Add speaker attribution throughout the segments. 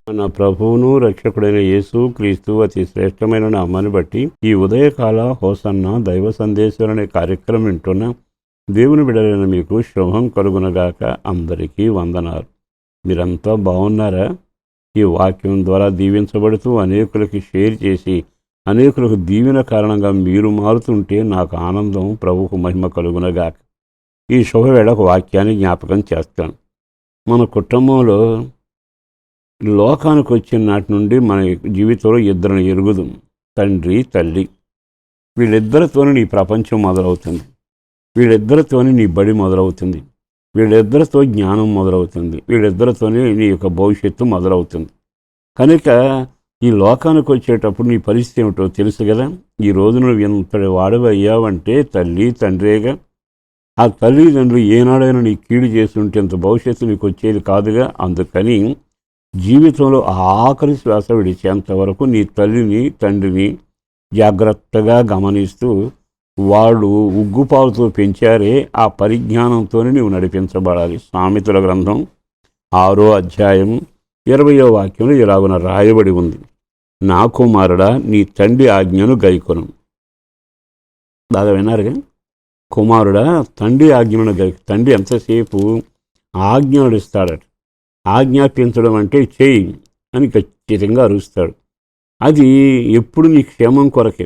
Speaker 1: మన ప్రభువును రక్షకుడైన యేసు క్రీస్తు అతి శ్రేష్టమైన నామాన్ని బట్టి ఈ ఉదయకాల హోసన్న దైవ సందేశం అనే కార్యక్రమం వింటున్న దేవుని బిడ్డలైన మీకు శుభం కలుగునగాక. అందరికీ వందనాలు. మీరంతా బాగున్నారా? ఈ వాక్యం ద్వారా దీవించబడుతూ అనేకులకి షేర్ చేసి అనేకులకు దీవెన కారణంగా మీరు మారుతుంటే నాకు ఆనందం. ప్రభువుకు మహిమ కలుగునగాక. ఈ శుభవేళ ఒక వాక్యాన్ని జ్ఞాపకం చేస్తాను. మన కుటుంబంలో లోకానికి వచ్చిన నాటి నుండి మన జీవితంలో ఇద్దరిని ఎరుగుదాం, తండ్రి తల్లి. వీళ్ళిద్దరితోనే నీ ప్రపంచం మొదలవుతుంది, వీళ్ళిద్దరితోనే నీ బడి మొదలవుతుంది, వీళ్ళిద్దరితో జ్ఞానం మొదలవుతుంది, వీళ్ళిద్దరితోనే నీ యొక్క భవిష్యత్తు మొదలవుతుంది. కనుక ఈ లోకానికి వచ్చేటప్పుడు నీ పరిస్థితి ఏమిటో తెలుసు కదా. ఈ రోజు నువ్వు ఎంతటి వాడవయ్యావంటే తల్లి తండ్రేగా. ఆ తల్లిదండ్రులు ఏనాడైనా నీ కీడు చేస్తుంటే ఇంత భవిష్యత్తు నీకు వచ్చేది కాదుగా. అందుకని జీవితంలో ఆఖరి శ్వాస విడిచేంతవరకు నీ తల్లిని తండ్రిని జాగ్రత్తగా గమనిస్తూ వాళ్ళు ఉగ్గుపాలతో పెంచారే ఆ పరిజ్ఞానంతోనే నీవు నడిపించబడాలి. సామెతల గ్రంథం 6వ అధ్యాయం 20వ వాక్యంలో ఇలాగున రాయబడి ఉంది, నా కుమారుడా నీ తండ్రి ఆజ్ఞను గైకొను. బాగా విన్నారుగా. కుమారుడా తండ్రి ఆజ్ఞను తండ్రి ఎంతసేపు ఆజ్ఞలు ఇస్తాడట. ఆజ్ఞాపించడం అంటే చేయి అని ఖచ్చితంగా అరుస్తాడు. అది ఎప్పుడు నీ క్షేమం కొరకే.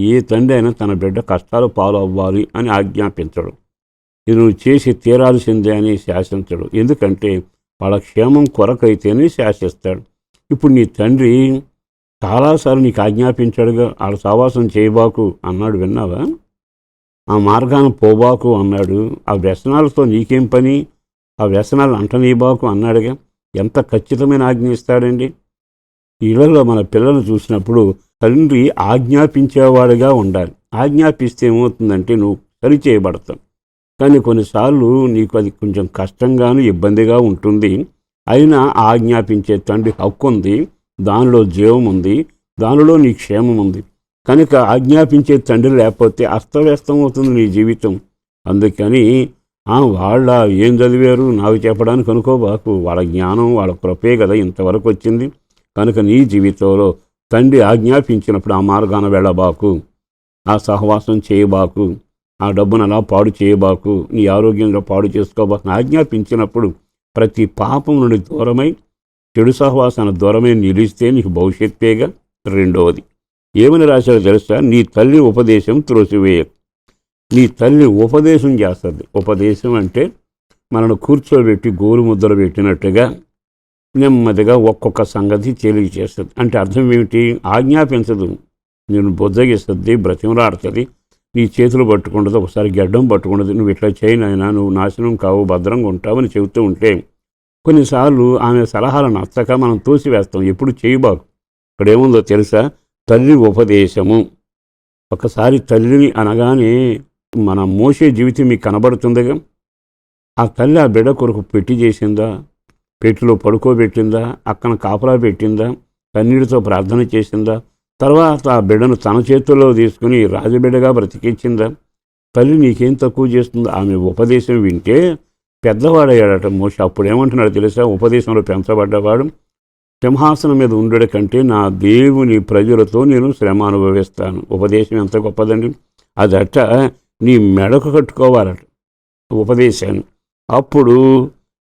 Speaker 1: ఏ తండ్రి అయినా తన బిడ్డ కష్టాలు పాలు అవ్వాలి అని ఆజ్ఞాపించడు. ఇది నువ్వు చేసి తీరాల్సిందే అని శాసించడు. ఎందుకంటే వాళ్ళ క్షేమం కొరకైతేనే శాసిస్తాడు. ఇప్పుడు నీ తండ్రి చాలాసార్లు నీకు ఆజ్ఞాపించాడుగా, వాళ్ళ సావాసం చేయబాకు అన్నాడు, విన్నావా? ఆ మార్గాన పోబాకు అన్నాడు. ఆ వ్యసనాలతో నీకేం పని, ఆ వ్యసనాలు అంటనీబాకు అన్నాడుగా. ఎంత ఖచ్చితమైన ఆజ్ఞ ఇస్తాడండి. ఇళ్లలో మన పిల్లలు చూసినప్పుడు తండ్రి ఆజ్ఞాపించేవాడుగా ఉండాలి. ఆజ్ఞాపిస్తే ఏమవుతుందంటే నువ్వు సరిచేయబడతావు. కానీ కొన్నిసార్లు నీకు అది కొంచెం కష్టంగాను ఇబ్బందిగా ఉంటుంది. అయినా ఆజ్ఞాపించే తండ్రి హక్కు ఉంది, దానిలో జీవం ఉంది, దానిలో నీ క్షేమం ఉంది. కనుక ఆజ్ఞాపించే తండ్రి లేకపోతే అస్తవ్యస్తం అవుతుంది నీ జీవితం. అందుకని వాళ్ళ ఏం చదివారు నాకు చెప్పడానికి అనుకోబాకు. వాళ్ళ జ్ఞానం వాళ్ళ కృపే కదా ఇంతవరకు వచ్చింది. కనుక నీ జీవితంలో తండ్రి ఆజ్ఞాపించినప్పుడు ఆ మార్గాన వెళ్ళబాకు, ఆ సహవాసం చేయబాకు, ఆ డబ్బును అలా పాడు చేయబాకు, నీ ఆరోగ్యంలో పాడు చేసుకోబాకు. ఆజ్ఞాపించినప్పుడు ప్రతి పాపం నుండి దూరమై చెడు సహవాసాన్ని దూరమై నిలిస్తే నీకు భవిష్యత్తేగా. రెండవది ఏమని రాశారో తెలుసా? నీ తల్లి ఉపదేశం త్రోసివేయకు. నీ తల్లి ఉపదేశం చేస్తుంది. ఉపదేశం అంటే మనను కూర్చోబెట్టి గోరు ముద్దలు పెట్టినట్టుగా నెమ్మదిగా ఒక్కొక్క సంగతి తెలియచేస్తుంది. అంటే అర్థం ఏమిటి? ఆజ్ఞాపించదు, నేను బుజ్జగిస్తుంది, బ్రతిమలాడుతుంది, నీ చేతులు పట్టుకుంటుంది, ఒకసారి గడ్డం పట్టుకుంటుంది, నువ్వు ఇట్లా చేయనైనా నువ్వు నాశనం కావు, భద్రంగా ఉంటావని చెబుతూ ఉంటే కొన్నిసార్లు ఆమె సలహాలు నచ్చక మనం తోసివేస్తాం. ఎప్పుడు చేయబాకు. ఇక్కడ ఏముందో తెలుసా? తల్లి ఉపదేశము. ఒకసారి తల్లిని అనగానే మన మోసే జీవితం మీకు కనబడుతుందిగా. ఆ తల్లి ఆ బిడ్డ కొరకు పెట్టి చేసిందా, పెట్టిలో పడుకోబెట్టిందా, అక్కన కాపలా పెట్టిందా, కన్నీటితో ప్రార్థన చేసిందా, తర్వాత ఆ బిడ్డను తన చేతుల్లో తీసుకుని రాజబిడ్డగా బ్రతికించిందా? తల్లి నీకేం తక్కువ చేస్తుందో? ఆమె ఉపదేశం వింటే పెద్దవాడయ్యాడట మోసే. అప్పుడు ఏమంటున్నాడు తెలుసా? ఉపదేశంలో పెంచబడ్డవాడు సింహాసనం మీద ఉండడం కంటే నా దేవుని ప్రజలతో నేను శ్రమ అనుభవిస్తాను. ఉపదేశం ఎంత గొప్పదండి. అదట నీ మెడకు కట్టుకోవాలట ఉపదేశాన్ని. అప్పుడు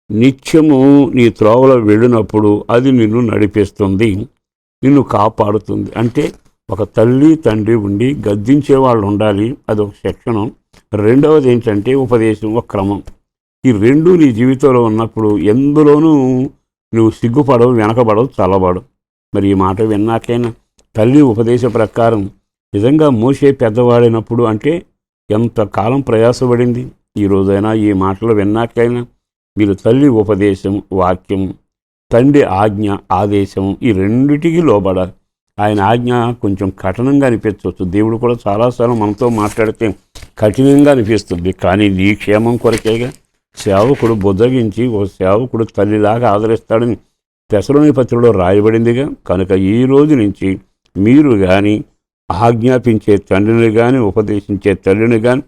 Speaker 1: నిత్యము నీ త్రోవలో వెళ్ళినప్పుడు అది నిన్ను నడిపిస్తుంది, నిన్ను కాపాడుతుంది. అంటే ఒక తల్లి తండ్రి ఉండి గద్దించే వాళ్ళు ఉండాలి, అదొక శిక్షణం. రెండవది ఏంటంటే ఉపదేశం, ఒక క్రమం. ఈ రెండు నీ జీవితంలో ఉన్నప్పుడు ఎందులోనూ నువ్వు సిగ్గుపడవు, వెనకబడవు, చల్లబడవు. మరి ఈ మాట విన్నాకైనా తల్లి ఉపదేశ ప్రకారం నిజంగా మోసే పెద్దవాడైనప్పుడు అంటే ఎంత కాలం ప్రయాసపడింది. ఈ రోజైనా ఈ మాటలు విన్నాకైనా మీరు తల్లి ఉపదేశం వాక్యం, తండ్రి ఆజ్ఞ ఆదేశం, ఈ రెండిటికి లోబడాలి. ఆయన ఆజ్ఞ కొంచెం కఠినంగా అనిపించవచ్చు. దేవుడు కూడా చాలాసార్లు మనతో మాట్లాడితే కఠినంగా అనిపిస్తుంది. కానీ నీ క్షేమం కొరకేగా. సేవకుడు బుద్ధగించి ఓ సేవకుడు తల్లిలాగా ఆదరిస్తాడని తెసలోని పత్రికలో రాయబడిందిగా. కనుక ఈ రోజు నుంచి మీరు కానీ ఆజ్ఞాపించే తండ్రిని కానీ ఉపదేశించే తల్లిని కానీ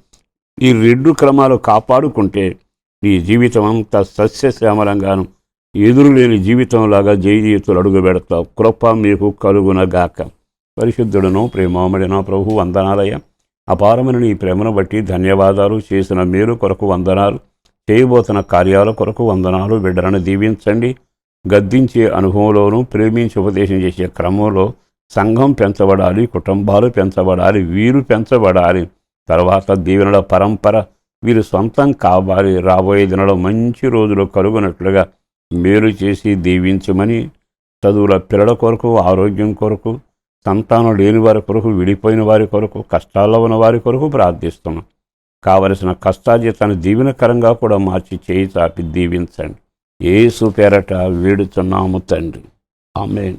Speaker 1: ఈ రెండు క్రమాలు కాపాడుకుంటే నీ జీవితం అంతా సస్యశ్యామలంగాను ఎదురులేని జీవితంలాగా జయజీవితులు అడుగు పెడతావు. కృప మీకు కలుగునగాక. పరిశుద్ధుడను ప్రేమామడిన ప్రభు వందనాలయ. అపారమైన నీ ప్రేమను బట్టి ధన్యవాదాలు. చేసిన మేలు కొరకు వందనాలు. చేయబోతున్న కార్యాల కొరకు వందనాలు. బిడ్డలను దీవించండి. గద్దించే అనుభవంలోనూ ప్రేమించి ఉపదేశం చేసే క్రమంలో సంఘం పెంచబడాలి, కుటుంబాలు పెంచబడాలి, వీరు పెంచబడాలి. తర్వాత దీవెనల పరంపర వీరు సొంతం కావాలి. రాబోయే దినాల్లో మంచి రోజులు కలుగునట్లుగా మేలు చేసి దీవించమని, చదువుల పిల్లల కొరకు, ఆరోగ్యం కొరకు, సంతానం లేని వారి కొరకు, విడిపోయిన వారి కొరకు, కష్టాల్లో ఉన్న వారి కొరకు ప్రార్థిస్తున్నాం. కావలసిన కష్టార్జితాన్ని దీవెనకరంగా కూడా మార్చి చేయి చాపి దీవించండి. యేసు పేరట వేడుచున్నాము తండ్రి. ఆమేన్.